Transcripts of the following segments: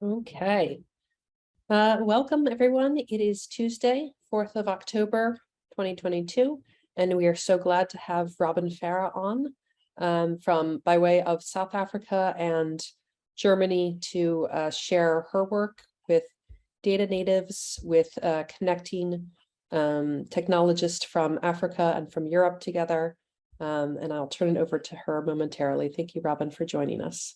Okay. Welcome, everyone. It is Tuesday, 4th of October, 2022, and we are so glad to have Robyn Farah on by way of South Africa and Germany to share her work with data natives, with connecting technologists from Africa and from Europe together. And I'll turn it over to her momentarily. Thank you, Robyn, for joining us.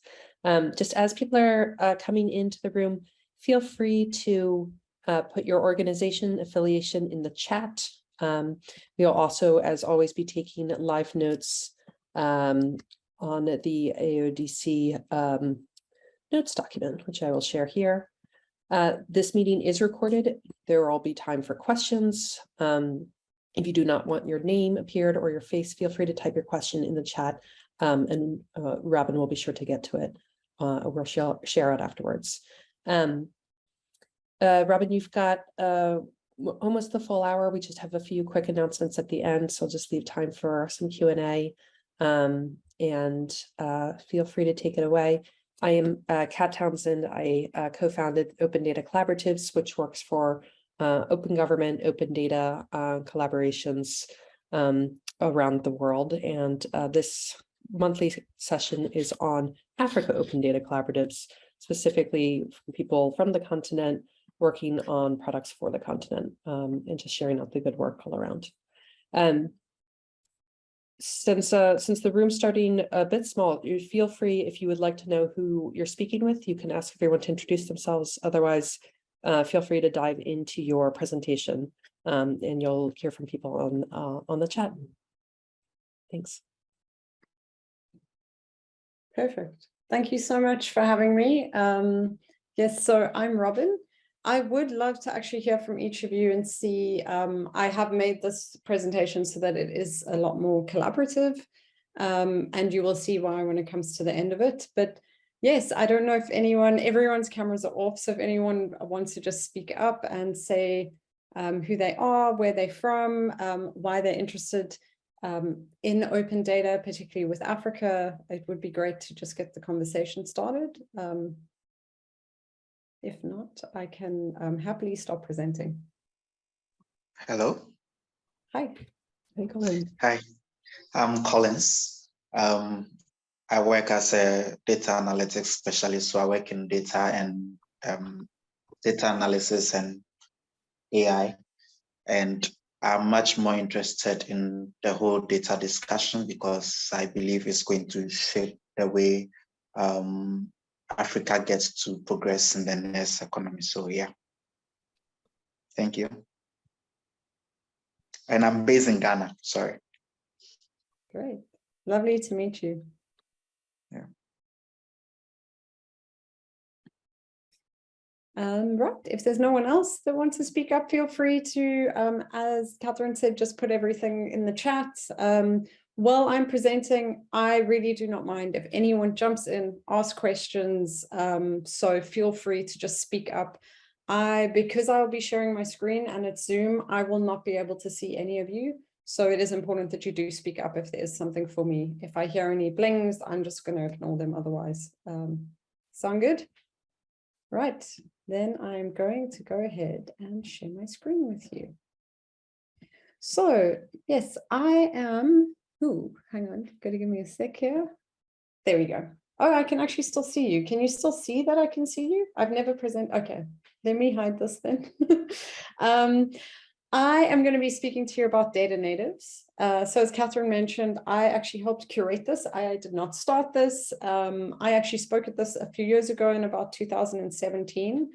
Just as people are coming into the room, feel free to put your organization affiliation in the chat. We'll also, as always, be taking live notes on the AODC notes document, which I will share here. This meeting is recorded. There will be time for questions. If you do not want your name appeared or your face, feel free to type your question in the chat, and Robyn will be sure to get to it. We'll share it afterwards. Robyn, you've got almost the full hour. We just have a few quick announcements at the end, so I'll just leave time for some Q&A, and feel free to take it away. I am Kat Townsend. I co-founded Open Data Collaboratives, which works for open government, open data collaborations around the world. And this monthly session is on Africa Open Data Collaboratives, specifically people from the continent working on products for the continent, and just sharing out the good work all around. Since the room's starting a bit small, you feel free, if you would like to know who you're speaking with, you can ask everyone to introduce themselves. Otherwise, feel free to dive into your presentation, and you'll hear from people on the chat. Thanks. Perfect. Thank you so much for having me. Yes, so I'm Robyn. I would love to actually hear from each of you and see, I have made this presentation so that it is a lot more collaborative, and you will see why when it comes to the end of it. But yes, I don't know if everyone's cameras are off, so if anyone wants to just speak up and say who they are, where they're from, why they're interested in open data, particularly with Africa, it would be great to just get the conversation started. If not, I can happily stop presenting. Hello. Hi. Hey, Colin. Hi, I'm Collins. I work as a data analytics specialist, so I work in data and data analysis and AI, and I'm much more interested in the whole data discussion because I believe it's going to shape the way Africa gets to progress in the next economy. So yeah, thank you. And I'm based in Ghana, sorry. Great, lovely to meet you. Yeah. Right, if there's no one else that wants to speak up, feel free to, as Catherine said, just put everything in the chat. While I'm presenting, I really do not mind if anyone jumps in, ask questions, so feel free to just speak up. Because I'll be sharing my screen and it's Zoom, I will not be able to see any of you. So it is important that you do speak up if there's something for me. If I hear any blings, I'm just going to ignore them otherwise. Sound good? Right, then I'm going to go ahead and share my screen with you. So yes, I am, hang on, gotta give me a sec here. There we go. Oh, I can actually still see you. Can you still see that I can see you? I've never presented. Okay, let me hide this then. I am going to be speaking to you about data natives. So as Catherine mentioned, I actually helped curate this. I did not start this. I actually spoke at this a few years ago in about 2017,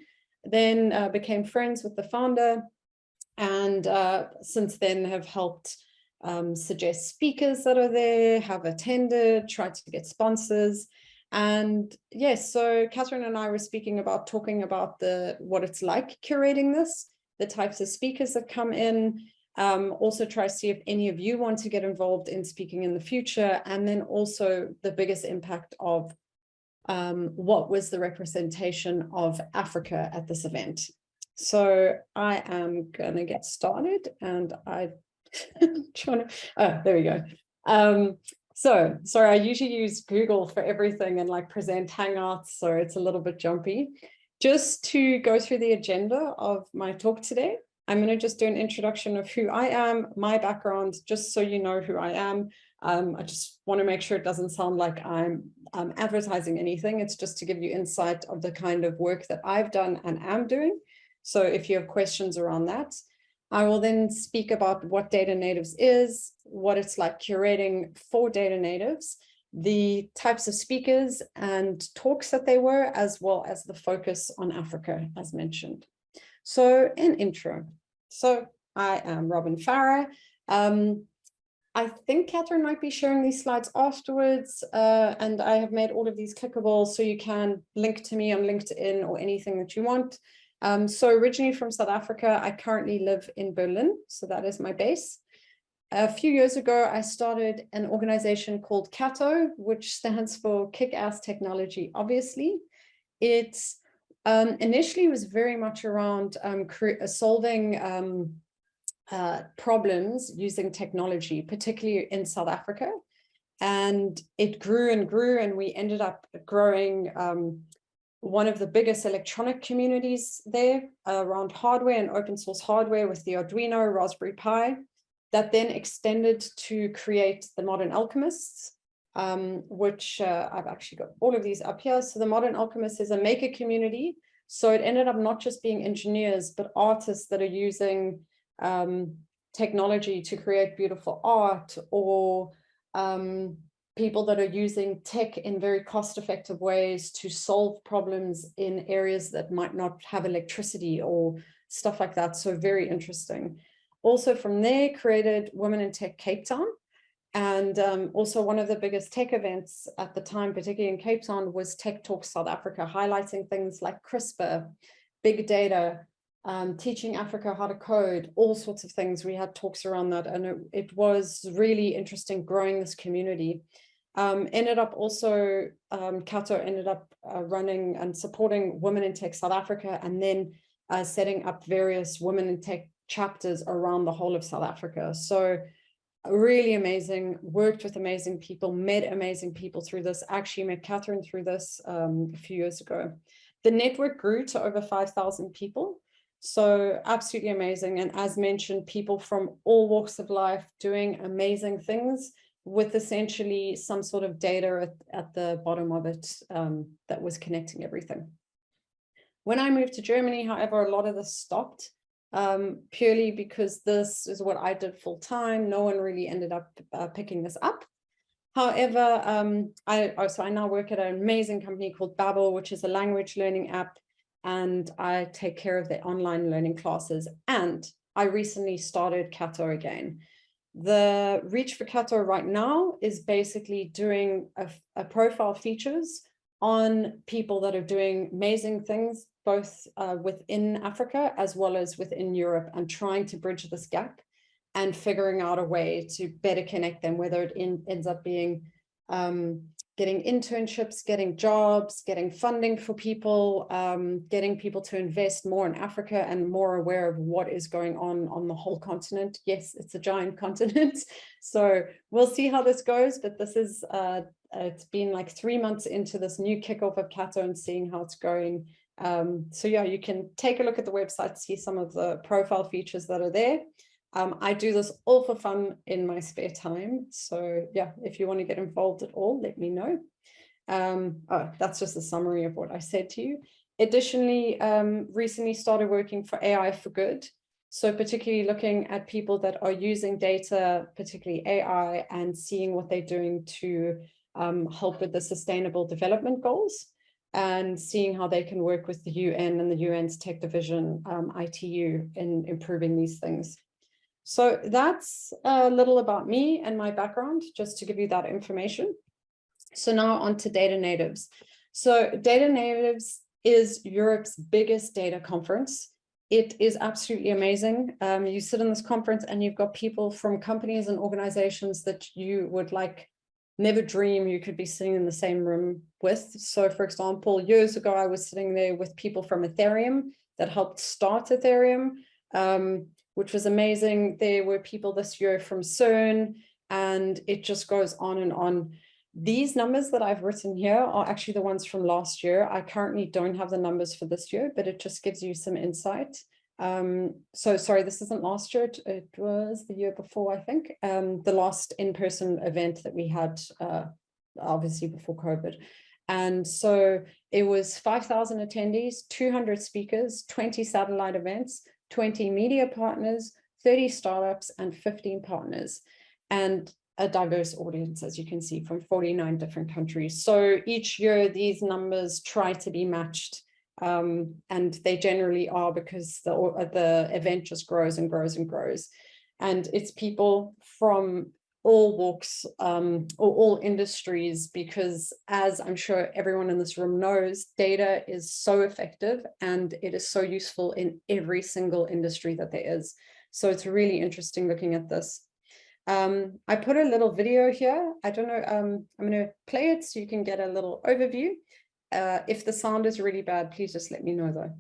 then became friends with the founder, and since then have helped suggest speakers that are there, have attended, tried to get sponsors. And yes, so Catherine and I were talking about what it's like curating this, the types of speakers that come in, also try to see if any of you want to get involved in speaking in the future, and then also the biggest impact of what was the representation of Africa at this event. So I am going to get started, and I'm trying to, there we go. So sorry, I usually use Google for everything and like present Hangouts, so it's a little bit jumpy. Just to go through the agenda of my talk today, I'm going to just do an introduction of who I am, my background, just so you know who I am. I just want to make sure it doesn't sound like I'm advertising anything. It's just to give you insight of the kind of work that I've done and am doing. So if you have questions around that, I will then speak about what Data Natives is, what it's like curating for Data Natives, the types of speakers and talks that they were, as well as the focus on Africa, as mentioned. So an intro. So I am Robyn Farah. I think Catherine might be sharing these slides afterwards, and I have made all of these clickable so you can link to me on LinkedIn or anything that you want. So originally from South Africa, I currently live in Berlin, so that is my base. A few years ago, I started an organization called CATO, which stands for Kick-Ass Technology, obviously. It initially was very much around solving problems using technology, particularly in South Africa. And it grew and grew, and we ended up growing one of the biggest electronic communities there around hardware and open source hardware with the Arduino, Raspberry Pi. That then extended to create the Modern Alchemists, which I've actually got all of these up here. So the Modern Alchemists is a maker community. So it ended up not just being engineers, but artists that are using technology to create beautiful art, or people that are using tech in very cost-effective ways to solve problems in areas that might not have electricity or stuff like that. So very interesting. Also from there, created Women in Tech Cape Town. And also one of the biggest tech events at the time, particularly in Cape Town, was Tech Talk South Africa, highlighting things like CRISPR, big data, teaching Africa how to code, all sorts of things. We had talks around that, and it was really interesting growing this community. Ended up also, Cato ended up running and supporting Women in Tech South Africa, and then setting up various Women in Tech chapters around the whole of South Africa. So really amazing, worked with amazing people, met amazing people through this. Actually met Catherine through this a few years ago. The network grew to over 5,000 people. So absolutely amazing. And as mentioned, people from all walks of life doing amazing things with essentially some sort of data at the bottom of it that was connecting everything. When I moved to Germany, however, a lot of this stopped. Purely because this is what I did full time. No one really ended up picking this up. However, I now work at an amazing company called Babbel, which is a language learning app, and I take care of the online learning classes. And I recently started Cato again. The reach for Cato right now is basically doing a profile features on people that are doing amazing things, both within Africa as well as within Europe, and trying to bridge this gap and figuring out a way to better connect them, whether it ends up being getting internships, getting jobs, getting funding for people, getting people to invest more in Africa and more aware of what is going on the whole continent. Yes, it's a giant continent. So we'll see how this goes, but this is, it's been like 3 months into this new kickoff of Cato and seeing how it's going. So yeah, you can take a look at the website, see some of the profile features that are there. I do this all for fun in my spare time. So yeah, if you want to get involved at all, let me know. That's just a summary of what I said to you. Additionally, recently started working for AI for Good. So particularly looking at people that are using data, particularly AI, and seeing what they're doing to help with the Sustainable Development Goals, and seeing how they can work with the UN and the UN's Tech Division, ITU, in improving these things. So that's a little about me and my background, just to give you that information. So now on to Data Natives. So Data Natives is Europe's biggest data conference. It is absolutely amazing. You sit in this conference and you've got people from companies and organizations that you would like never dream you could be sitting in the same room with. So for example, years ago, I was sitting there with people from Ethereum that helped start Ethereum, which was amazing. There were people this year from CERN, and it just goes on and on. These numbers that I've written here are actually the ones from last year. I currently don't have the numbers for this year, but it just gives you some insight. So sorry, this isn't last year, it was the year before, I think, the last in-person event that we had, obviously before COVID. And so it was 5,000 attendees, 200 speakers, 20 satellite events, 20 media partners, 30 startups, and 15 partners, and a diverse audience, as you can see, from 49 different countries. So each year these numbers try to be matched, and they generally are, because the event just grows and grows and grows. And it's people from all walks, or all industries, because as I'm sure everyone in this room knows, data is so effective and it is so useful in every single industry that there is. So it's really interesting looking at this. I put a little video here. I don't know, I'm going to play it so you can get a little overview. If the sound is really bad, please just let me know though.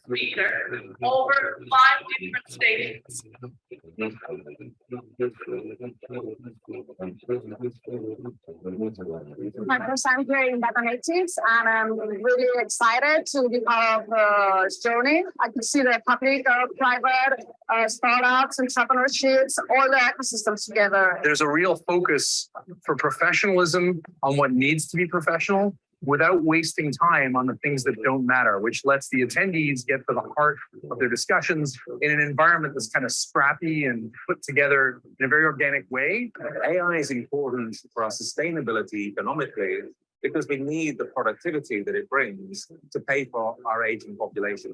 Speaker over 5 different stations. My first time here in Data Natives, and I'm really excited to be part of this journey. I can see the public, private, startups, entrepreneurships, all the ecosystems together. There's a real focus for professionalism on what needs to be professional without wasting time on the things that don't matter, which lets the attendees get to the heart of their discussions in an environment that's kind of scrappy and put together in a very organic way. AI is important for our sustainability economically because we need the productivity that it brings to pay for our aging population.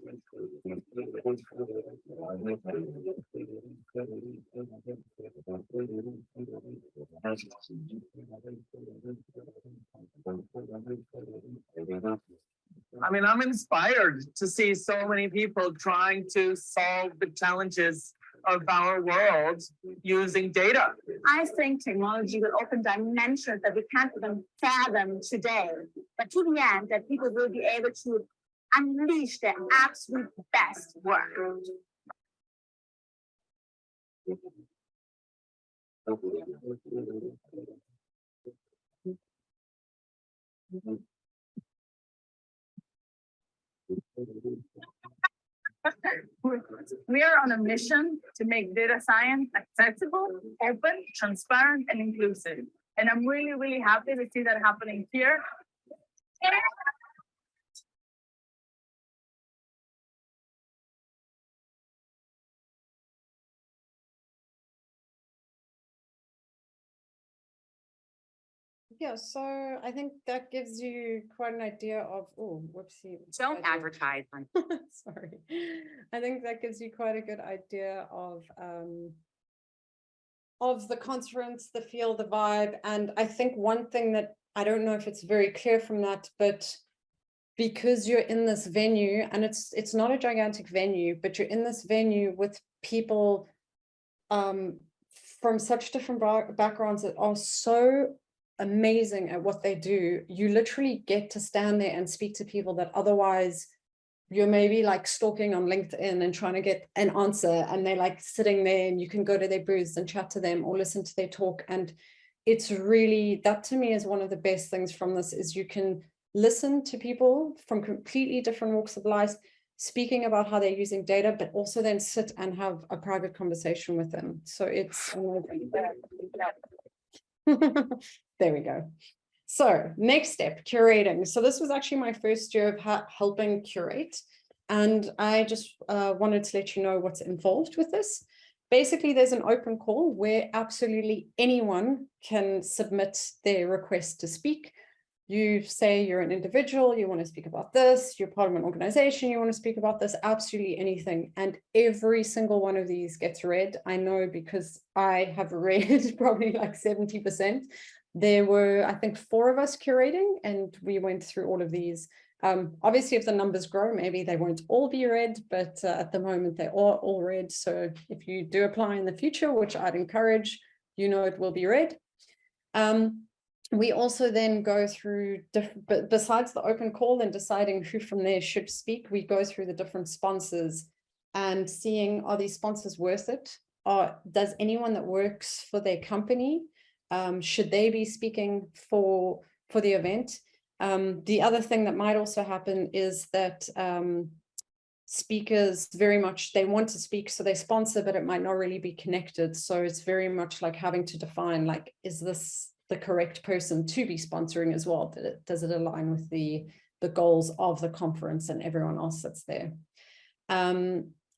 I mean, I'm inspired to see so many people trying to solve the challenges of our world using data. I think technology will open dimensions that we can't even fathom today. But to the end, that people will be able to unleash their absolute best work. We are on a mission to make data science accessible, open, transparent, and inclusive. And I'm really, really happy to see that happening here. Yeah, so I think that gives you quite an idea of, oh, whoopsie. Don't advertise on. Sorry. I think that gives you quite a good idea of the conference, the feel, the vibe. And I think one thing that I don't know if it's very clear from that, but because you're in this venue, and it's not a gigantic venue, but you're in this venue with people from such different backgrounds that are so amazing at what they do. You literally get to stand there and speak to people that otherwise you're maybe like stalking on LinkedIn and trying to get an answer, and they're like sitting there and you can go to their booths and chat to them or listen to their talk. And it's really, that to me is one of the best things from this, is you can listen to people from completely different walks of life speaking about how they're using data, but also then sit and have a private conversation with them. So it's there we go. So next step, curating. So this was actually my first year of helping curate. And I just wanted to let you know what's involved with this. Basically, there's an open call where absolutely anyone can submit their request to speak. You say you're an individual, you want to speak about this, you're part of an organization, you want to speak about this, absolutely anything. And every single one of these gets read. I know because I have read probably like 70%. There were, I think, 4 of us curating, and we went through all of these. Obviously, if the numbers grow, maybe they won't all be read, but at the moment they are all read. So if you do apply in the future, which I'd encourage, you know, it will be read. We also then go through, besides the open call and deciding who from there should speak, we go through the different sponsors and seeing, are these sponsors worth it? Does anyone that works for their company, should they be speaking for the event? The other thing that might also happen is that speakers very much, they want to speak, so they sponsor, but it might not really be connected. So it's very much like having to define, like, is this the correct person to be sponsoring as well? Does it align with the goals of the conference and everyone else that's there?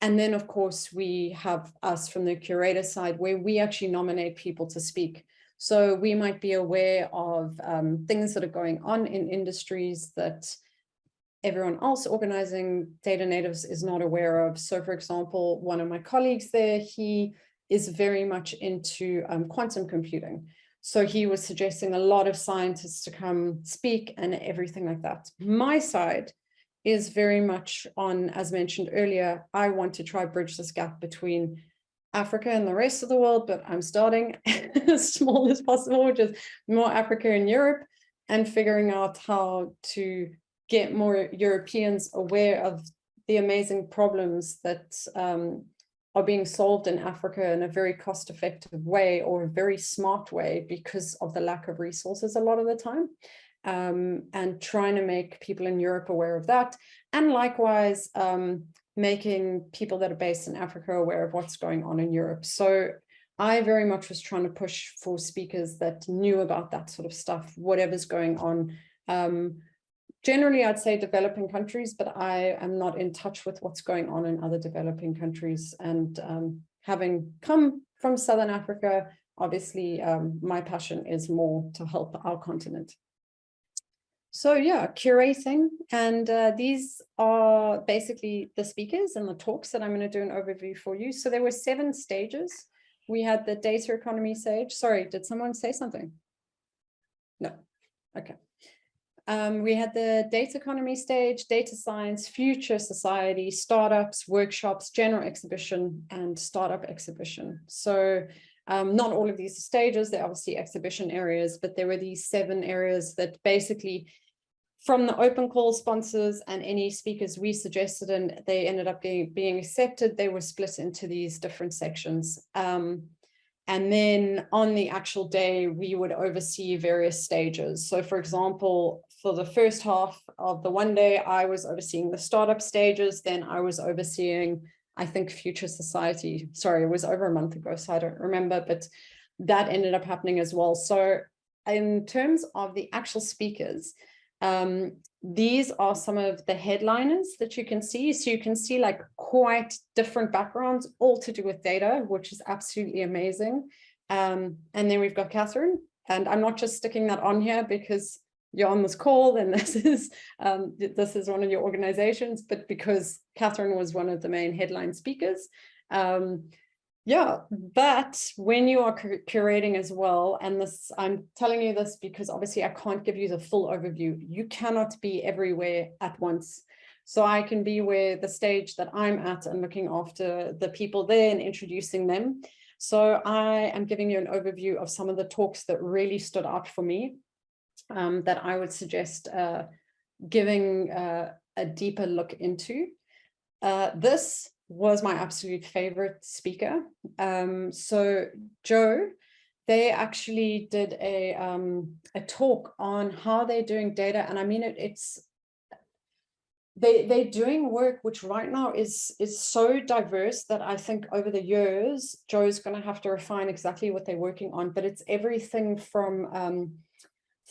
And then, of course, we have us from the curator side, where we actually nominate people to speak. So we might be aware of things that are going on in industries that everyone else organizing data natives is not aware of. So, for example, one of my colleagues there, he is very much into quantum computing. So he was suggesting a lot of scientists to come speak and everything like that. My side is very much on, as mentioned earlier, I want to try bridge this gap between Africa and the rest of the world, but I'm starting as small as possible, which is more Africa and Europe, and figuring out how to get more Europeans aware of the amazing problems that are being solved in Africa in a very cost-effective way, or a very smart way, because of the lack of resources a lot of the time. And trying to make people in Europe aware of that, and likewise making people that are based in Africa aware of what's going on in Europe. So I very much was trying to push for speakers that knew about that sort of stuff, whatever's going on. Generally, I'd say developing countries, but I am not in touch with what's going on in other developing countries. And having come from Southern Africa, obviously, my passion is more to help our continent. So yeah, curating, and these are basically the speakers and the talks that I'm going to do an overview for you. So there were 7 stages. We had the data economy stage. Sorry, did someone say something? No. Okay. We had the data economy stage, data science, future society, startups, workshops, general exhibition, and startup exhibition. So not all of these stages, they're obviously exhibition areas, but there were these 7 areas that basically, from the open call sponsors and any speakers we suggested, and they ended up being accepted, they were split into these different sections. And then on the actual day, we would oversee various stages. So for example, for the first half of the one day, I was overseeing the startup stages. Then I was overseeing, I think, future society. Sorry, it was over a month ago, so I don't remember, but that ended up happening as well. So in terms of the actual speakers, these are some of the headliners that you can see. So you can see like quite different backgrounds, all to do with data, which is absolutely amazing. And then we've got Catherine, and I'm not just sticking that on here because you're on this call and this is one of your organizations, but because Catherine was one of the main headline speakers. Yeah, but when you are curating as well, and this, I'm telling you this because obviously I can't give you the full overview. You cannot be everywhere at once. So I can be where the stage that I'm at and looking after the people there and introducing them. So I am giving you an overview of some of the talks that really stood out for me, that I would suggest giving a deeper look into. This was my absolute favorite speaker. So Joe, they actually did a talk on how they're doing data. And I mean, they're doing work which right now is so diverse that I think over the years, Joe's going to have to refine exactly what they're working on. But it's everything from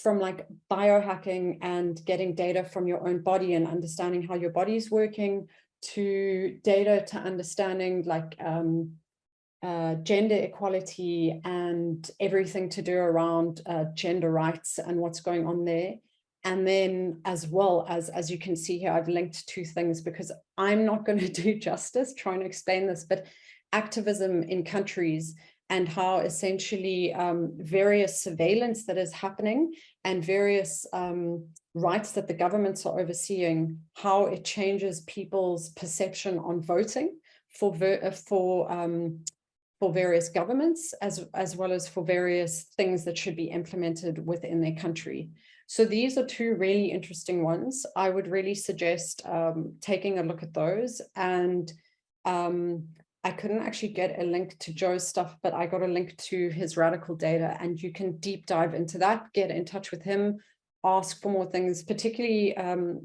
like biohacking and getting data from your own body and understanding how your body is working, to data to understanding like gender equality and everything to do around gender rights and what's going on there. And then as well as you can see here, I've linked 2 things because I'm not going to do justice trying to explain this, but activism in countries and how essentially various surveillance that is happening and various rights that the governments are overseeing, how it changes people's perception on voting for various governments, as well as for various things that should be implemented within their country. So these are two really interesting ones. I would really suggest taking a look at those. And I couldn't actually get a link to Joe's stuff, but I got a link to his radical data, and you can deep dive into that, get in touch with him, ask for more things, particularly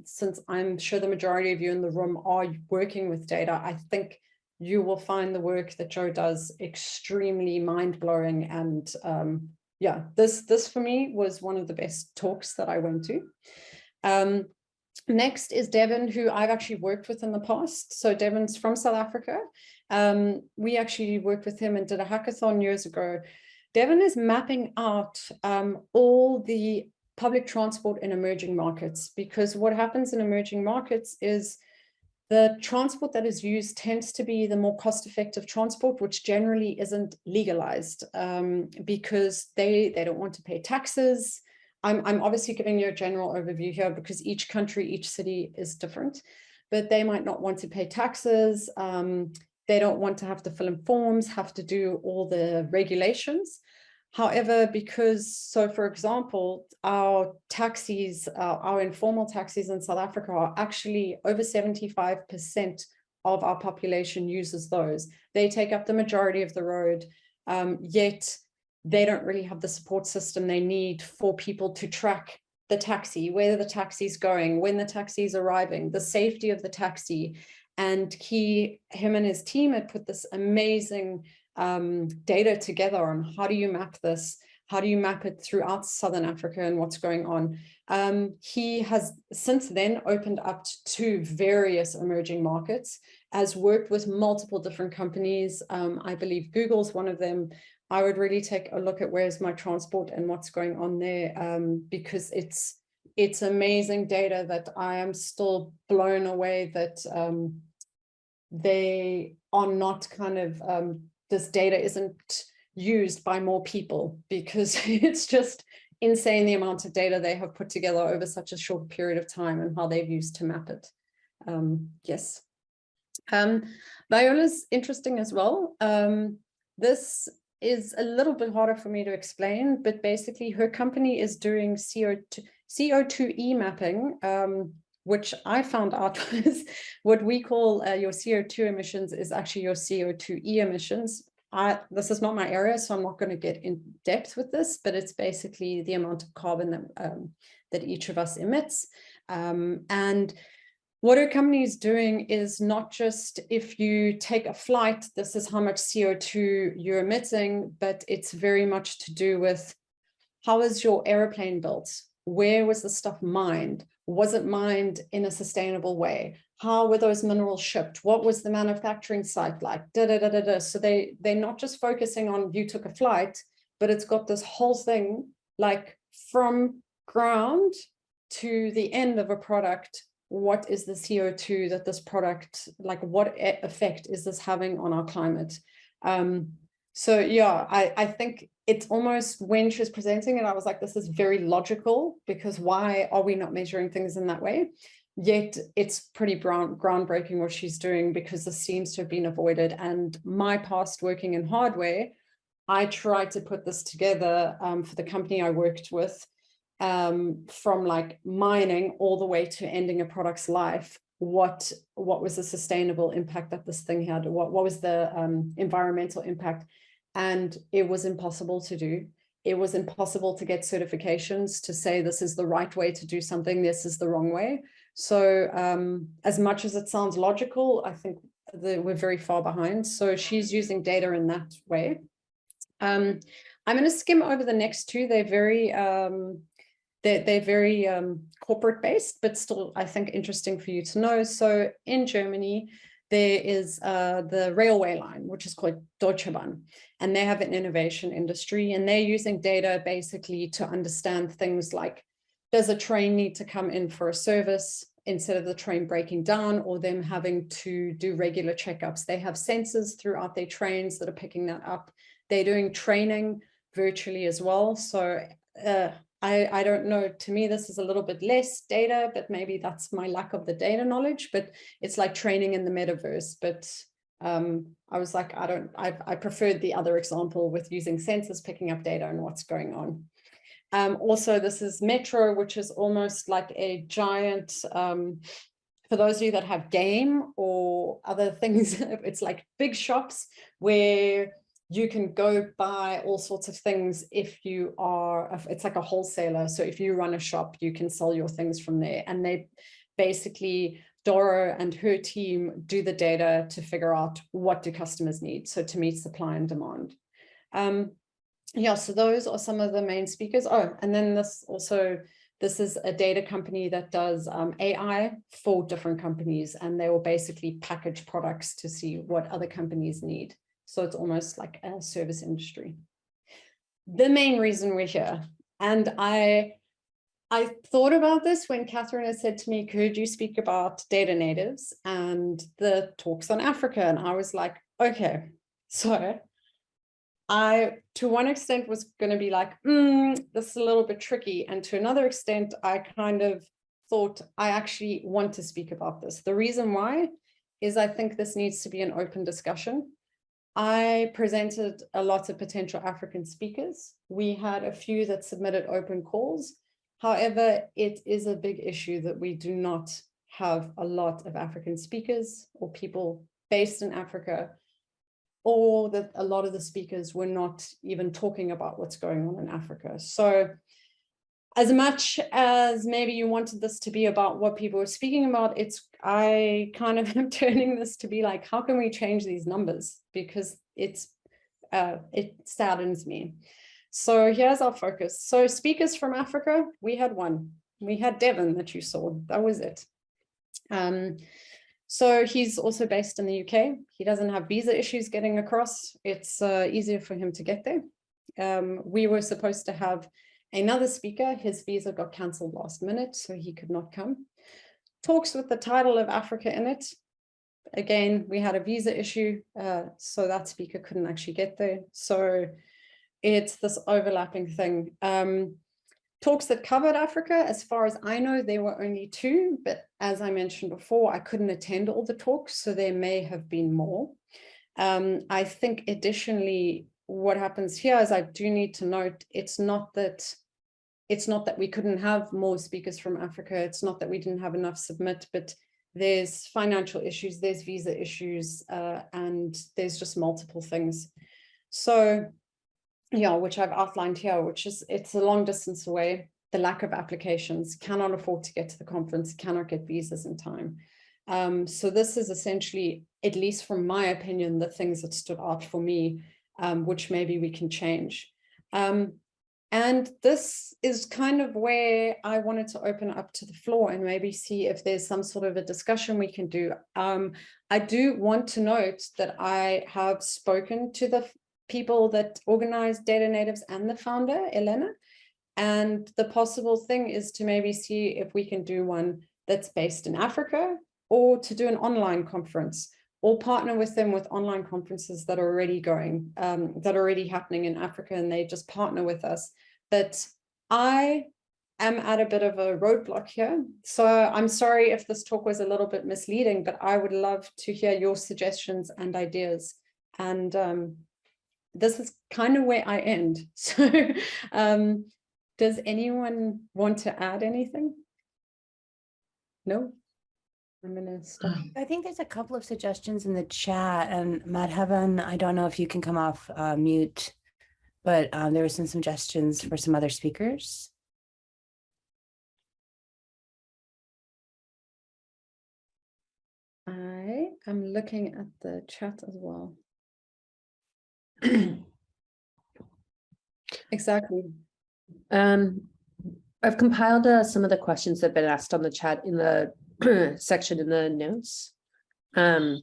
since I'm sure the majority of you in the room are working with data. I think you will find the work that Joe does extremely mind-blowing. And yeah, this for me was one of the best talks that I went to. Next is Devin, who I've actually worked with in the past. So Devin's from South Africa. We actually worked with him and did a hackathon years ago. Devin is mapping out all the public transport in emerging markets, because what happens in emerging markets is the transport that is used tends to be the more cost-effective transport, which generally isn't legalized because they don't want to pay taxes. I'm obviously giving you a general overview here because each country, each city is different, but they might not want to pay taxes. They don't want to have to fill in forms, have to do all the regulations. However, so for example, our taxis, our informal taxis in South Africa are actually over 75% of our population uses those. They take up the majority of the road, yet they don't really have the support system they need for people to track the taxi, where the taxi's going, when the taxi's arriving, the safety of the taxi. And him and his team had put this amazing data together on how do you map this, how do you map it throughout Southern Africa and what's going on. He has since then opened up to various emerging markets, has worked with multiple different companies. I believe Google's one of them. I would really take a look at Where's My Transport and what's going on there, because it's amazing data that I am still blown away that they are not kind of, this data isn't used by more people, because it's just insane the amount of data they have put together over such a short period of time and how they've used to map it. Yes. Viola's interesting as well. This is a little bit harder for me to explain, but basically her company is doing CO2e mapping, which I found out was what we call your CO2 emissions is actually your CO2e emissions. This is not my area, so I'm not going to get in depth with this, but it's basically the amount of carbon that each of us emits. And what our company is doing is not just if you take a flight, this is how much CO2 you're emitting, but it's very much to do with how is your airplane built? Where was the stuff mined? Was it mined in a sustainable way? How were those minerals shipped? What was the manufacturing site like? So they're not just focusing on you took a flight, but it's got this whole thing, like from ground to the end of a product. What is the CO2 that this product, like what effect is this having on our climate? So yeah, I think it's almost, when she was presenting it, I was like, this is very logical, because why are we not measuring things in that way? Yet it's pretty groundbreaking what she's doing, because this seems to have been avoided. And my past working in hardware, I tried to put this together for the company I worked with, from like mining all the way to ending a product's life. What was the sustainable impact that this thing had? What was the environmental impact? And it was impossible to do. It was impossible to get certifications to say this is the right way to do something, this is the wrong way. So as much as it sounds logical, I think that we're very far behind. So she's using data in that way. I'm going to skim over the next two. They're very corporate based, but still, I think, interesting for you to know. So in Germany, there is the railway line, which is called Deutsche Bahn, and they have an innovation industry, and they're using data basically to understand things like, does a train need to come in for a service instead of the train breaking down or them having to do regular checkups? They have sensors throughout their trains that are picking that up. They're doing training virtually as well. So I don't know, to me, this is a little bit less data, but maybe that's my lack of the data knowledge, but it's like training in the metaverse. But I was like, I preferred the other example with using sensors, picking up data and what's going on. Also, this is Metro, which is almost like a giant, for those of you that have game or other things, it's like big shops where you can go buy all sorts of things if you are, it's like a wholesaler. So if you run a shop, you can sell your things from there. And they basically, Doro and her team do the data to figure out what do customers need. So to meet supply and demand. Yeah, so those are some of the main speakers. Oh, and then this is a data company that does AI for different companies, and they will basically package products to see what other companies need. So it's almost like a service industry. The main reason we're here, and I thought about this when Catherine had said to me, could you speak about data natives and the talks on Africa? And I was like, okay, so I, to one extent, was going to be like, this is a little bit tricky. And to another extent, I kind of thought I actually want to speak about this. The reason why is I think this needs to be an open discussion. I presented a lot of potential African speakers. We had a few that submitted open calls. However, it is a big issue that we do not have a lot of African speakers or people based in Africa, or that a lot of the speakers were not even talking about what's going on in Africa. So as much as maybe you wanted this to be about what people were speaking about, I kind of am turning this to be like, how can we change these numbers? Because it saddens me. So here's our focus. So speakers from Africa, we had one. We had Devin that you saw, that was it. So he's also based in the UK. He doesn't have visa issues getting across. It's easier for him to get there. We were supposed to have another speaker. His visa got cancelled last minute, so he could not come. Talks with the title of Africa in it. Again, we had a visa issue, so that speaker couldn't actually get there. So it's this overlapping thing. Talks that covered Africa, as far as I know, there were only 2, but as I mentioned before, I couldn't attend all the talks, so there may have been more. I think additionally, what happens here is I do need to note, it's not that we couldn't have more speakers from Africa, it's not that we didn't have enough submit, but there's financial issues, there's visa issues, and there's just multiple things. So yeah, which I've outlined here, which is, it's a long distance away, the lack of applications, cannot afford to get to the conference, cannot get visas in time. So this is essentially, at least from my opinion, the things that stood out for me, which maybe we can change. And this is kind of where I wanted to open up to the floor and maybe see if there's some sort of a discussion we can do. I do want to note that I have spoken to the people that organize Data Natives and the founder, Elena. And the possible thing is to maybe see if we can do one that's based in Africa, or to do an online conference, or partner with them with online conferences that are already going, that are already happening in Africa, and they just partner with us. But I am at a bit of a roadblock here. So I'm sorry if this talk was a little bit misleading, but I would love to hear your suggestions and ideas. And this is kind of where I end. So does anyone want to add anything? No? I'm gonna stop. I think there's a couple of suggestions in the chat, and Madhavan, I don't know if you can come off mute, but there were some suggestions for some other speakers. I am looking at the chat as well. Exactly. I've compiled some of the questions that have been asked on the chat in the section in the notes. So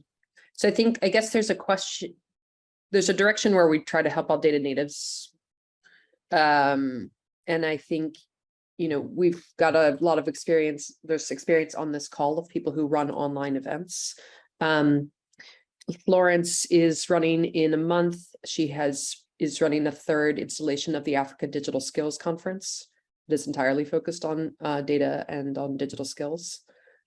I guess there's a question, there's a direction where we try to help all data natives. And I think, we've got a lot of experience. There's experience on this call of people who run online events. Florence is running in a month. She has is running a third installation of the Africa Digital Skills Conference. It is entirely focused on data and on digital skills.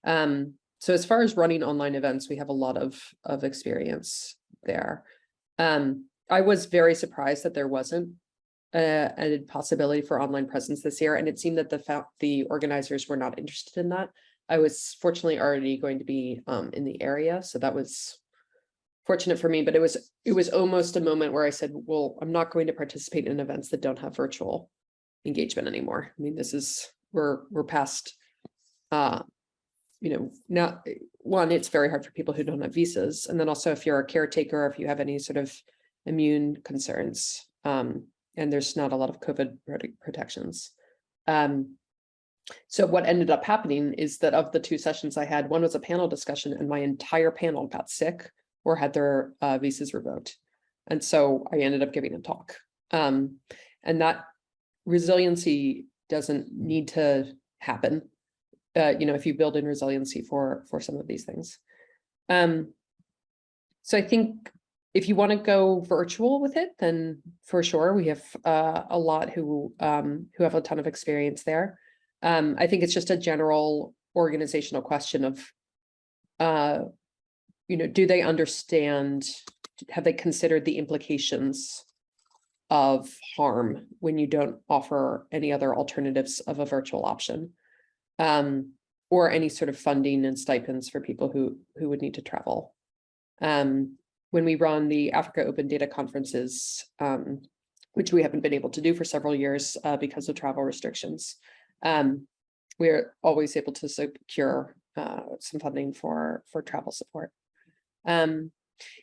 So as far as running online events, we have a lot of experience there. I was very surprised that there wasn't a possibility for online presence this year, and it seemed that the organizers were not interested in that. I was fortunately already going to be in the area, so that was fortunate for me, but it was almost a moment where I said, well, I'm not going to participate in events that don't have virtual engagement anymore. I mean, this is, we're past, you know, now, one, it's very hard for people who don't have visas. And then also if you're a caretaker, if you have any sort of immune concerns, and there's not a lot of COVID protections. So what ended up happening is that of the two sessions I had, one was a panel discussion and my entire panel got sick or had their visas revoked. And so I ended up giving a talk. And that resiliency doesn't need to happen, you know, if you build in resiliency for some of these things. So I think if you want to go virtual with it, then for sure we have a lot who have a ton of experience there. I think it's just a general organizational question of, you know, do they understand, have they considered the implications of harm when you don't offer any other alternatives of a virtual option, or any sort of funding and stipends for people who would need to travel. When we run the Africa Open Data Conferences, which we haven't been able to do for several years because of travel restrictions, we're always able to secure some funding for travel support. And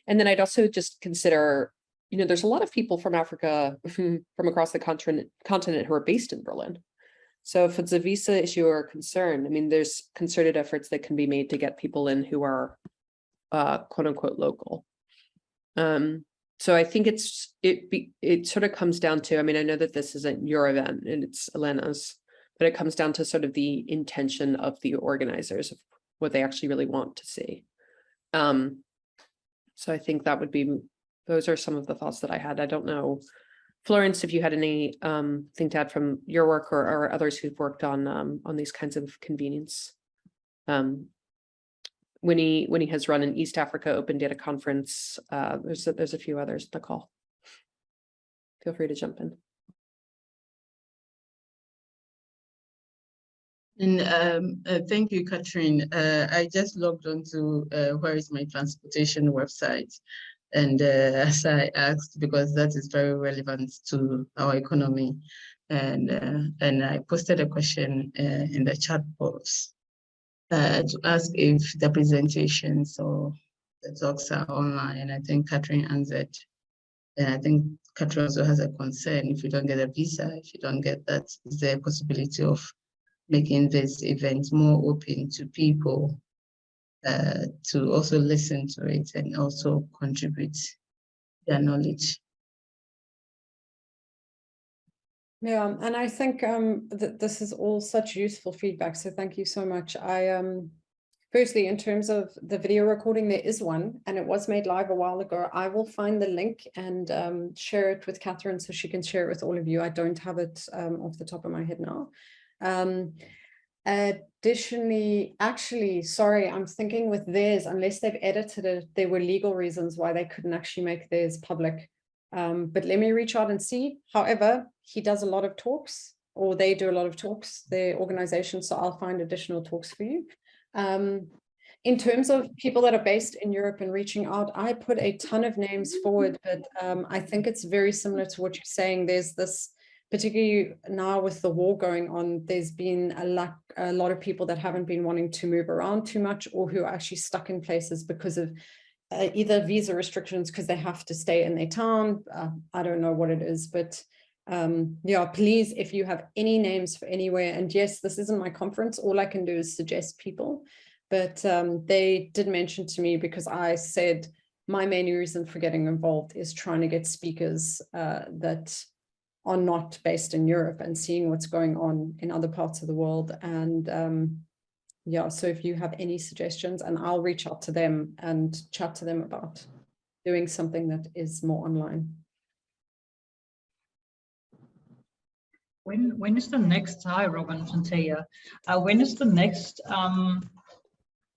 then I'd also just consider, you know, there's a lot of people from Africa, from across the continent who are based in Berlin. So if it's a visa issue or concern, I mean, there's concerted efforts that can be made to get people in who are quote unquote local. So I think it sort of comes down to, I mean, I know that this isn't your event and it's Elena's, but it comes down to sort of the intention of the organizers of what they actually really want to see. So I think that would be, those are some of the thoughts that I had. I don't know, Florence, if you had any thing to add from your work or others who've worked on these kinds of convenience. Winnie has run an East Africa Open Data Conference. There's a few others, Nicole. Feel free to jump in. And thank you, Catherine. I just logged onto Where is My Transportation website. And as I asked, because that is very relevant to our economy. And I posted a question in the chat box to ask if the presentations or the talks are online. And I think Catherine answered. And I think Catherine also has a concern if you don't get a visa, if you don't get that, is there a possibility of making this event more open to people to also listen to it and also contribute their knowledge. Yeah, and I think that this is all such useful feedback. So thank you so much. Firstly, in terms of the video recording, there is one, and it was made live a while ago. I will find the link and share it with Catherine so she can share it with all of you. I don't have it off the top of my head now. Additionally, actually, sorry, I'm thinking with theirs, unless they've edited it, there were legal reasons why they couldn't actually make theirs public. But let me reach out and see. However, he does a lot of talks, or they do a lot of talks, their organization, so I'll find additional talks for you. In terms of people that are based in Europe and reaching out, I put a ton of names forward, but I think it's very similar to what you're saying. There's this, particularly now with the war going on, there's been a lot of people that haven't been wanting to move around too much, or who are actually stuck in places because of either visa restrictions because they have to stay in their town. I don't know what it is, but yeah, please, if you have any names for anywhere, and yes, this isn't my conference, all I can do is suggest people, but they did mention to me, because I said my main reason for getting involved is trying to get speakers that are not based in Europe and seeing what's going on in other parts of the world. And yeah, so if you have any suggestions, and I'll reach out to them and chat to them about doing something that is more online. When is the next, hi Robyn Farah, when is the next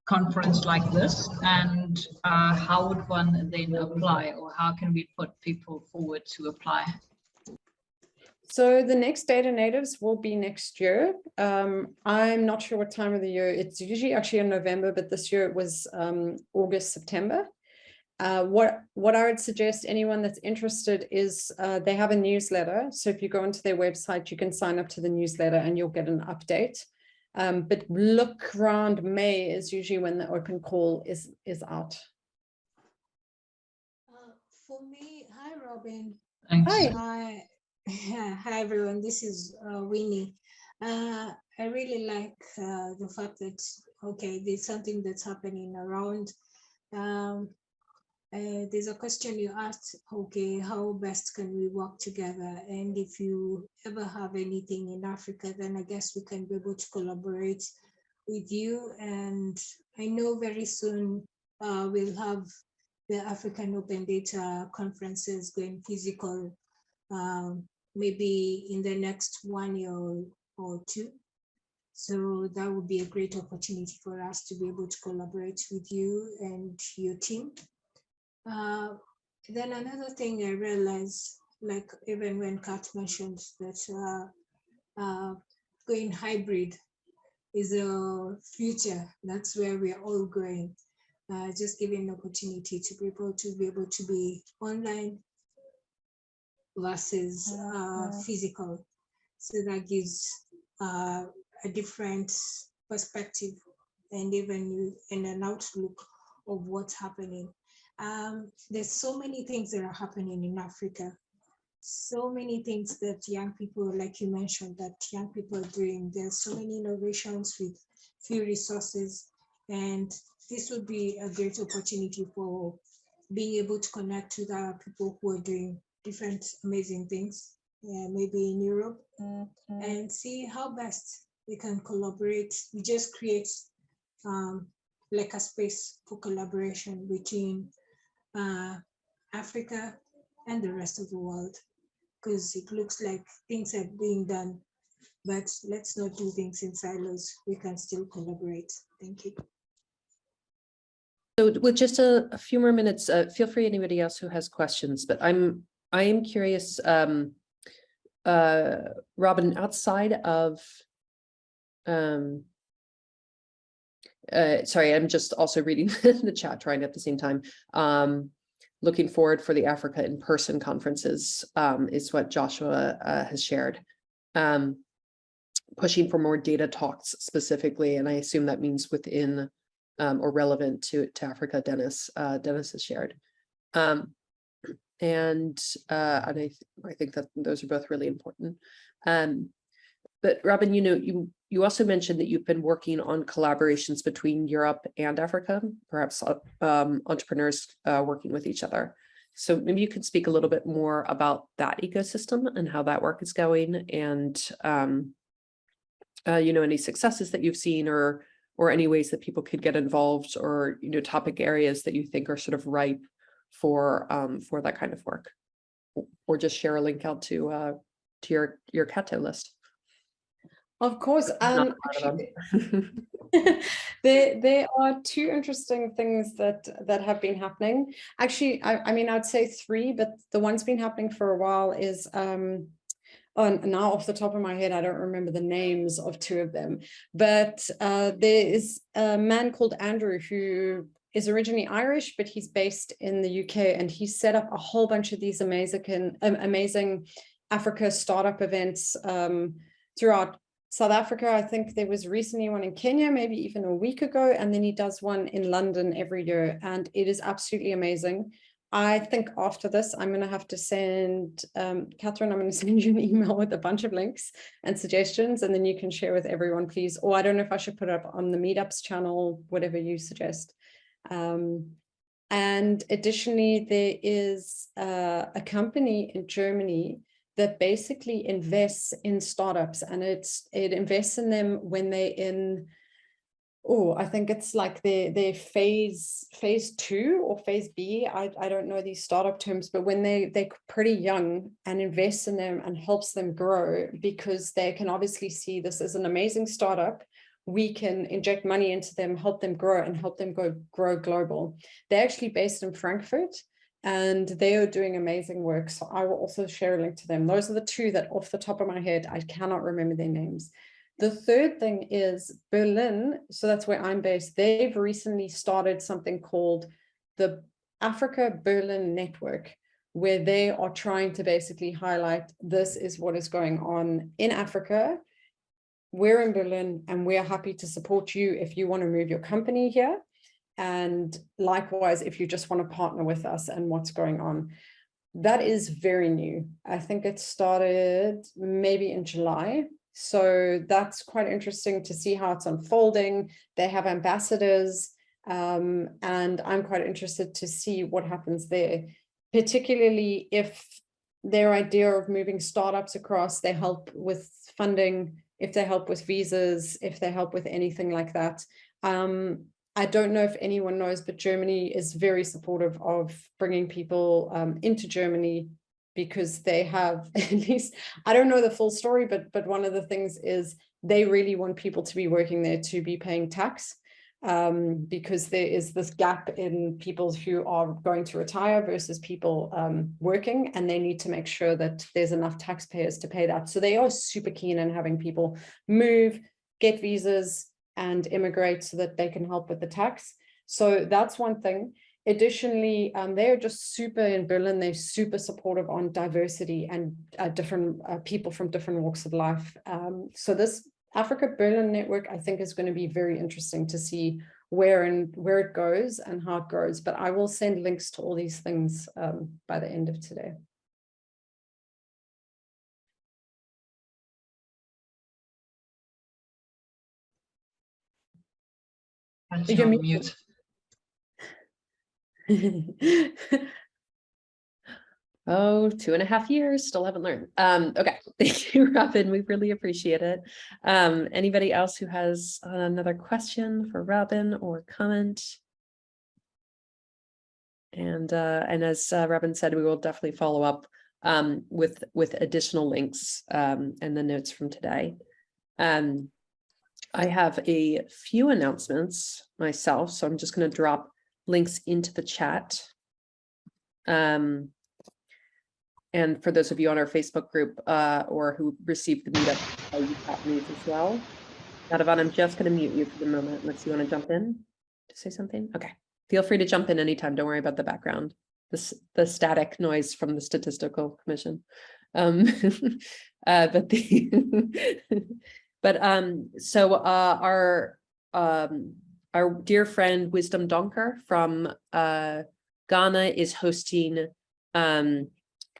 conference like this, and how would one then apply, or how can we put people forward to apply? So the next Data Natives will be next year. I'm not sure what time of the year. It's usually actually in November, but this year it was August, September. What I would suggest anyone that's interested is they have a newsletter. So if you go onto their website, you can sign up to the newsletter and you'll get an update. But look around May is usually when the open call is out. For me, hi Robyn. Thanks. Hi. Hi everyone, this is Winnie. I really like the fact that, okay, there's something that's happening around. There's a question you asked, okay, how best can we work together? And if you ever have anything in Africa, then I guess we can be able to collaborate with you. And I know very soon we'll have the African Open Data conferences going physical, maybe in the next 1 year or two. So that would be a great opportunity for us to be able to collaborate with you and your team. Then another thing I realized, like even when Kat mentioned that going hybrid is a future, that's where we're all going. Just giving an opportunity to people to be able to be online versus physical. So that gives a different perspective and even in an outlook of what's happening. There's so many things that are happening in Africa. So many things that young people, like you mentioned, that young people are doing. There's so many innovations with few resources. And this would be a great opportunity for being able to connect with other people who are doing different amazing things, maybe in Europe, and see how best we can collaborate. We just create like a space for collaboration between Africa and the rest of the world, because it looks like things are being done, but let's not do things in silos. We can still collaborate. Thank you. So with just a few more minutes, feel free, anybody else who has questions, but I am curious, Robyn, outside of, sorry, I'm just also reading the chat, trying at the same time. Looking forward for the Africa in-person conferences is what Joshua has shared. Pushing for more data talks specifically, and I assume that means within or relevant to Africa. Dennis has shared. And I think that those are both really important. But Robyn, you also mentioned that you've been working on collaborations between Europe and Africa, perhaps entrepreneurs working with each other. So maybe you could speak a little bit more about that ecosystem and how that work is going, and any successes that you've seen, or any ways that people could get involved, or topic areas that you think are sort of ripe for that kind of work, or just share a link out to your Cato list. Of course. Actually, there are two interesting things that have been happening. Actually, I mean, I'd say three, but the one's been happening for a while is now off the top of my head, I don't remember the names of two of them, but there is a man called Andrew who is originally Irish, but he's based in the UK, and he set up a whole bunch of these amazing Africa startup events throughout South Africa. I think there was recently one in Kenya, maybe even a week ago, and then he does one in London every year, and it is absolutely amazing. I think after this, I'm going to have to send, Catherine, I'm going to send you an email with a bunch of links and suggestions, and then you can share with everyone, please. Or I don't know if I should put it up on the meetups channel, whatever you suggest. And additionally, there is a company in Germany that basically invests in startups, and it invests in them when they're in Oh, I think it's like their phase 2 or phase B. I don't know these startup terms, but when they're pretty young and invest in them and helps them grow, because they can obviously see this as an amazing startup. We can inject money into them, help them grow, and help them grow global. They're actually based in Frankfurt, and they are doing amazing work. So I will also share a link to them. Those are the two that off the top of my head, I cannot remember their names. The third thing is Berlin. So that's where I'm based. They've recently started something called the Africa Berlin Network, where they are trying to basically highlight this is what is going on in Africa. We're in Berlin and we're happy to support you if you want to move your company here. And likewise, if you just want to partner with us and what's going on. That is very new. I think it started maybe in July. So that's quite interesting to see how it's unfolding. They have ambassadors, and I'm quite interested to see what happens there, particularly if their idea of moving startups across, they help with funding, if they help with visas, if they help with anything like that. I don't know if anyone knows, but Germany is very supportive of bringing people into Germany, because they have, at least, I don't know the full story, but one of the things is they really want people to be working there, to be paying tax, because there is this gap in people who are going to retire versus people working, and they need to make sure that there's enough taxpayers to pay that. So they are super keen on having people move, get visas, and immigrate so that they can help with the tax. So that's one thing. Additionally, they're just super in Berlin. They're super supportive on diversity and different people from different walks of life. So this Africa Berlin Network, I think, is going to be very interesting to see where it goes and how it grows. But I will send links to all these things by the end of today. You're on mute. Oh, 2.5 years, still haven't learned. Okay, thank you, Robyn. We really appreciate it. Anybody else who has another question for Robyn or comment? And as Robyn said, we will definitely follow up with additional links and the notes from today. I have a few announcements myself, so I'm just going to drop links into the chat. And for those of you on our Facebook group or who received the meetup, you got news as well. Nadavan, I'm just going to mute you for the moment unless you want to jump in to say something. Okay, feel free to jump in anytime. Don't worry about the background, the static noise from the Statistical Commission. So our dear friend Wisdom Donker from Ghana is hosting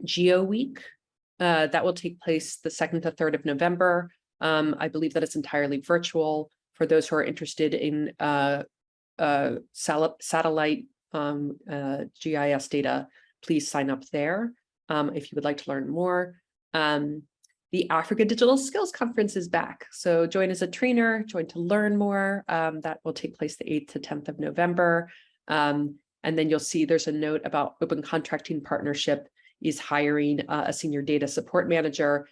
Geo Week. That will take place the 2nd to 3rd of November. I believe that it's entirely virtual. For those who are interested in satellite GIS data, please sign up there if you would like to learn more. The Africa Digital Skills Conference is back. So join as a trainer, join to learn more. That will take place the 8th to 10th of November. And then you'll see there's a note about Open Contracting Partnership is hiring a senior data support manager.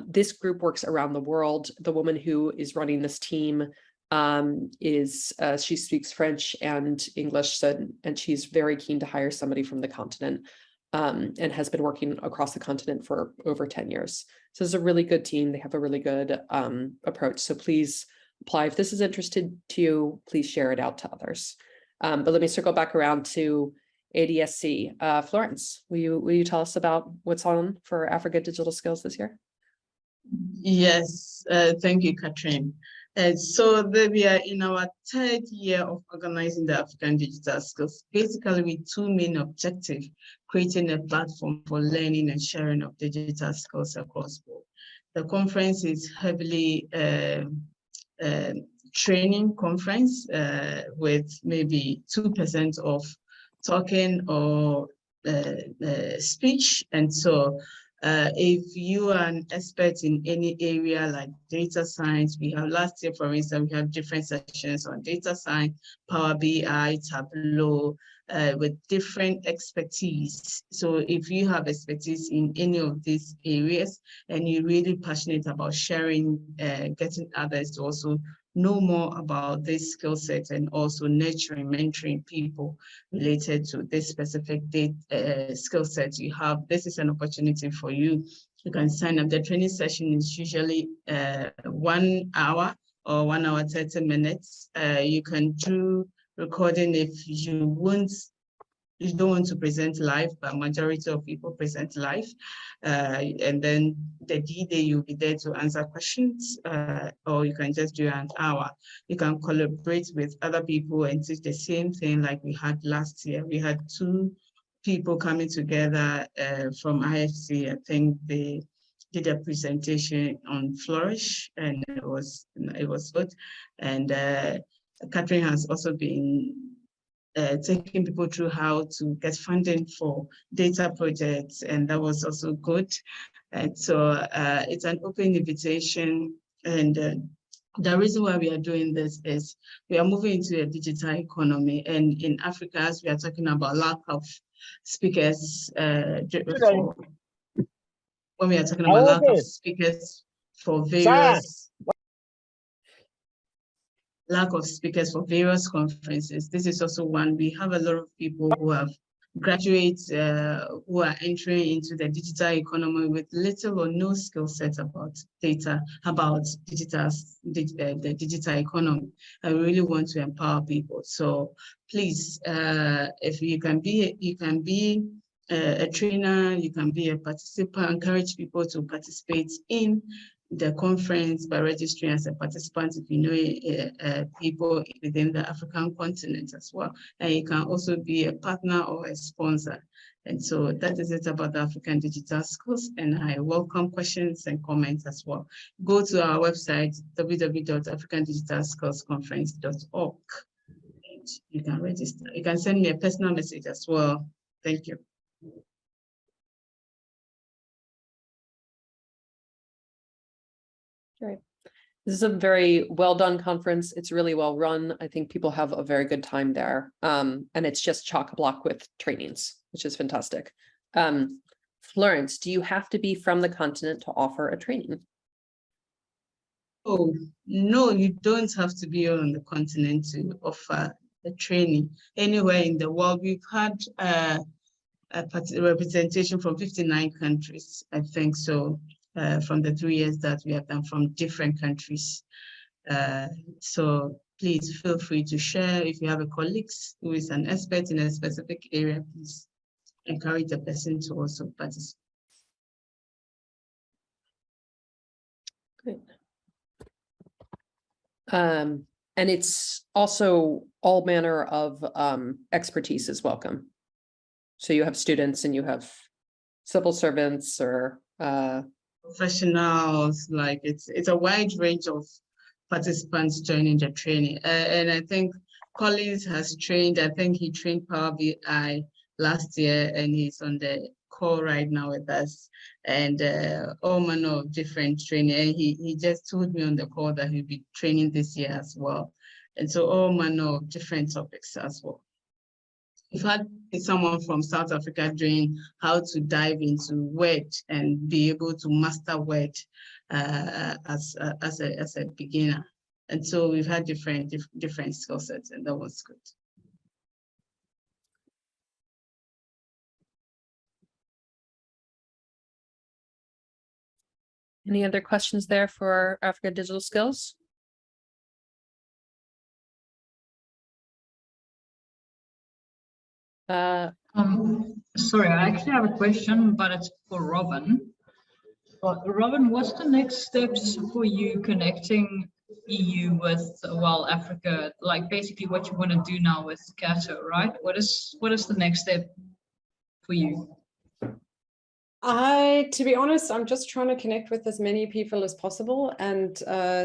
This group works around the world. The woman who is running this team she speaks French and English, and she's very keen to hire somebody from the continent and has been working across the continent for over 10 years. So it's a really good team. They have a really good approach. So please apply. If this is interested to you, please share it out to others. But let me circle back around to ADSC. Florence, will you tell us about what's on for Africa Digital Skills this year? Yes, thank you, Catherine. So we are in our 3rd year of organizing the African Digital Skills, basically with 2 main objectives: creating a platform for learning and sharing of digital skills across the board. The conference is heavily training conference with maybe 2% of talking or speech. And so If you are an expert in any area like data science, we have last year, for instance, we have different sessions on data science, Power BI, Tableau, with different expertise. So if you have expertise in any of these areas and you're really passionate about sharing, getting others to also know more about this skill set and also nurturing, mentoring people related to this specific skill set you have, this is an opportunity for you. You can sign up. The training session is usually 1 hour or 1 hour, 30 minutes. You can do recording if you don't want to present live, but majority of people present live. And then the D-Day, you'll be there to answer questions, or you can just do an hour. You can collaborate with other people and teach the same thing like we had last year. We had 2 people coming together from IFC. I think they did a presentation on Flourish, and it was good. And Catherine has also been taking people through how to get funding for data projects, and that was also good. And so it's an open invitation, and the reason why we are doing this is we are moving into a digital economy, and in Africa, as we are talking about lack of speakers, when we are talking about lack of speakers for various conferences. This is also one. We have a lot of people who have graduates who are entering into the digital economy with little or no skill set about data, about the digital economy. I really want to empower people. So please, if you can be a trainer, you can be a participant, encourage people to participate in the conference by registering as a participant if you know people within the African continent as well. And you can also be a partner or a sponsor. And so that is it about the African Digital Skills, and I welcome questions and comments as well. Go to our website, www.africandigitalskillsconference.org. You can register. You can send me a personal message as well. Thank you. Great. This is a very well done conference. It's really well run. I think people have a very good time there. And it's just chock-a-block with trainings, which is fantastic. Florence, do you have to be from the continent to offer a training? Oh, no, you don't have to be on the continent to offer a training. Anywhere in the world, we've had a representation from 59 countries, I think so. From the 3 years that we have done from different countries. So please feel free to share. If you have a colleague who is an expert in a specific area, please encourage the person to also participate. Great. And it's also all manner of expertise is welcome. So you have students and you have civil servants or professionals, like it's a wide range of participants joining the training. And I think Collins has trained, I think he trained Power BI last year, and he's on the call right now with us, and all manner of different training. And he just told me on the call that he'll be training this year as well. And so all manner of different topics as well. We've had someone from South Africa doing how to dive into Word and be able to master Word as a beginner. And so we've had different skill sets, and that was good. Any other questions there for Africa Digital Skills? Sorry, I actually have a question, but it's for Robyn. Robyn, what's the next steps for you connecting EU with, well, Africa? Like basically what you want to do now with Cato, right? What is the next step for you? To be honest, I'm just trying to connect with as many people as possible and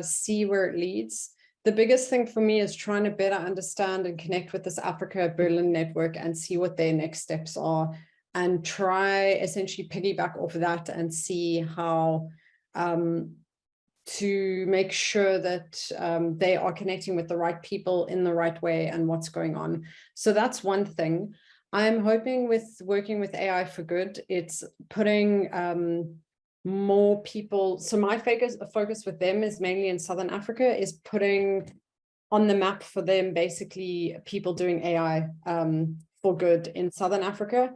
see where it leads. The biggest thing for me is trying to better understand and connect with this Africa Berlin network and see what their next steps are. and try essentially piggyback off of that and see how to make sure that they are connecting with the right people in the right way and what's going on. So that's one thing. I'm hoping with working with AI for Good, it's putting more people. So my focus with them is mainly in Southern Africa, is putting on the map for them basically people doing AI for good in Southern Africa.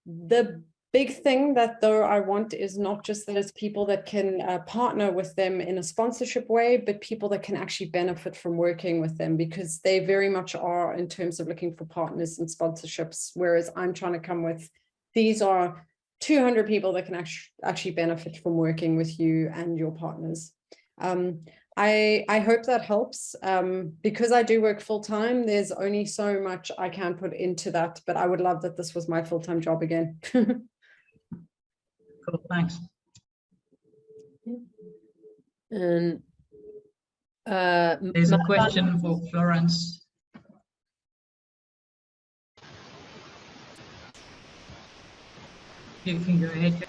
The big thing that though I want is not just that it's people that can partner with them in a sponsorship way, but people that can actually benefit from working with them, because they very much are in terms of looking for partners and sponsorships, whereas I'm trying to come with, these are 200 people that can actually benefit from working with you and your partners. I hope that helps. Because I do work full-time, there's only so much I can put into that, but I would love that this was my full-time job again. Cool, thanks. And there's a question for Florence. You can go ahead.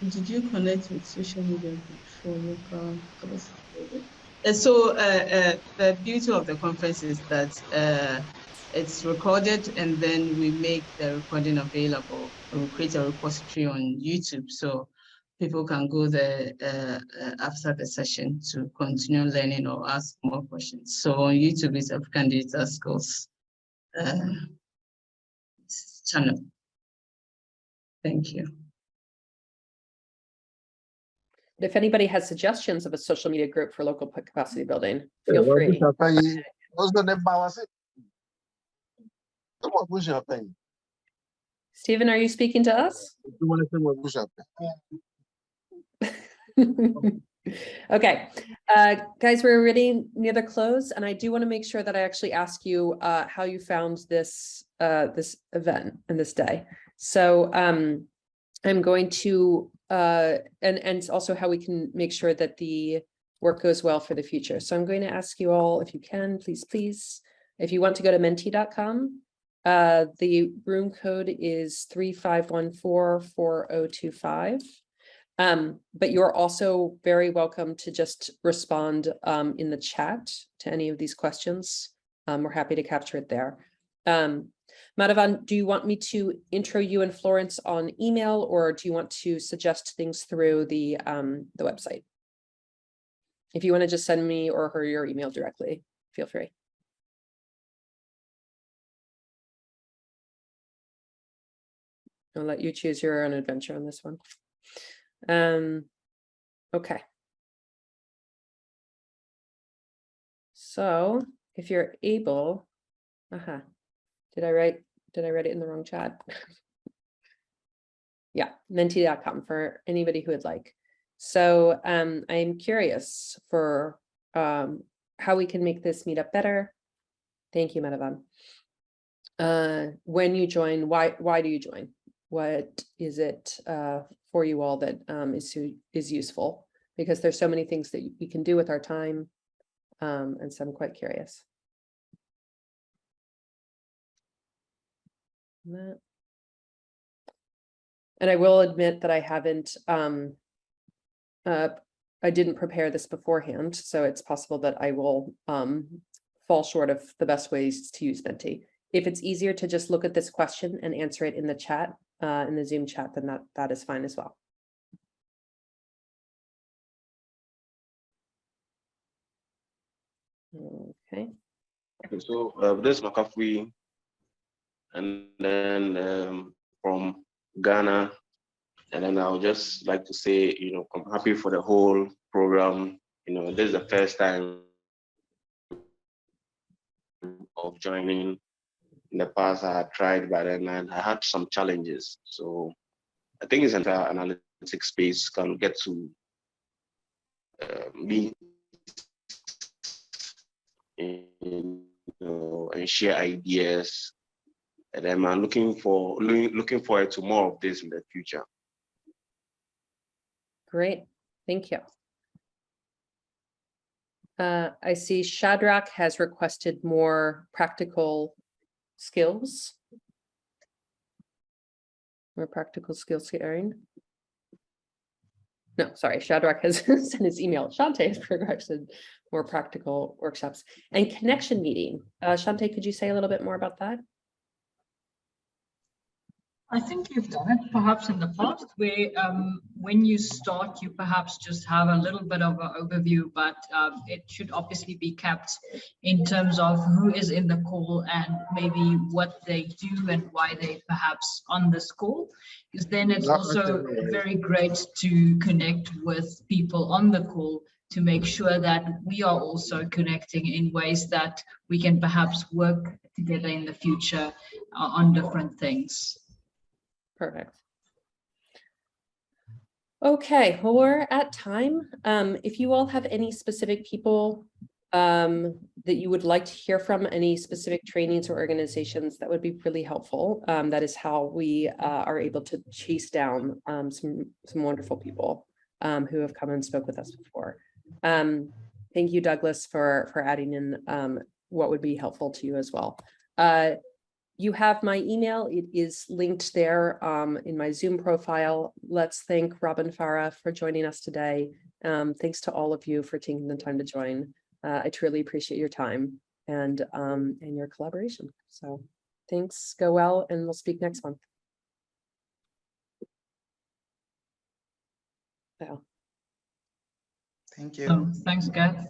Did you connect with social media for local capacity? So the beauty of the conference is that it's recorded, and then we make the recording available. We'll create a repository on YouTube, so people can go there after the session to continue learning or ask more questions. So on YouTube is African Digital Skills channel. Thank you. if anybody has suggestions of a social media group for local capacity building, feel free. What's the name? Stephen, are you speaking to us? Okay, guys, we're already near the close, and I do want to make sure that I actually ask you how you found this this event and this day. So I'm going to and also how we can make sure that the work goes well for the future. So I'm going to ask you all, if you can, please, if you want to go to menti.com, the room code is 35144025. But you're also very welcome to just respond in the chat to any of these questions. We're happy to capture it there. Madhavan, do you want me to intro you and Florence on email, or do you want to suggest things through the website? If you want to just send me or her your email directly, feel free. I'll let you choose your own adventure on this one. Okay. So if you're able, did I write it in the wrong chat? Yeah, menti.com for anybody who would like. So I'm curious for how we can make this meetup better. Thank you, Madhavan. When you join, why do you join? What is it for you all that is useful? Because there's so many things that we can do with our time, and so I'm quite curious. And I will admit that I haven't, I didn't prepare this beforehand, so it's possible that I will fall short of the best ways to use Menti. If it's easier to just look at this question and answer it in the chat, in the Zoom chat, then that is fine as well. Okay. So this is Makafui, and then from Ghana, and then I would just like to say, I'm happy for the whole program. This is the first time of joining. In the past, I had tried, but then I had some challenges. So I think it's entire analytics space can get to meet and share ideas. And then I'm looking forward to more of this in the future. Great, thank you. I see Shadrach has requested more practical skills. More practical skills sharing. No, sorry, Shadrach has sent his email. Shante has progressed more practical workshops and connection meeting. Shante, could you say a little bit more about that? I think you've done it perhaps in the past where when you start, you perhaps just have a little bit of an overview, but it should obviously be kept in terms of who is in the call and maybe what they do and why they perhaps on this call, because then it's also very great to connect with people on the call to make sure that we are also connecting in ways that we can perhaps work together in the future on different things. Perfect. Okay, well, we're at time. If you all have any specific people that you would like to hear from, any specific trainings or organizations, that would be really helpful. That is how we are able to chase down some wonderful people who have come and spoke with us before. Thank you, Douglas, for adding in what would be helpful to you as well. You have my email. It is linked there in my Zoom profile. Let's thank Robyn Farah for joining us today. Thanks to all of you for taking the time to join. I truly appreciate your time and your collaboration. So thanks, go well, and we'll speak next month. Yeah. Thank you. Thanks, Gav.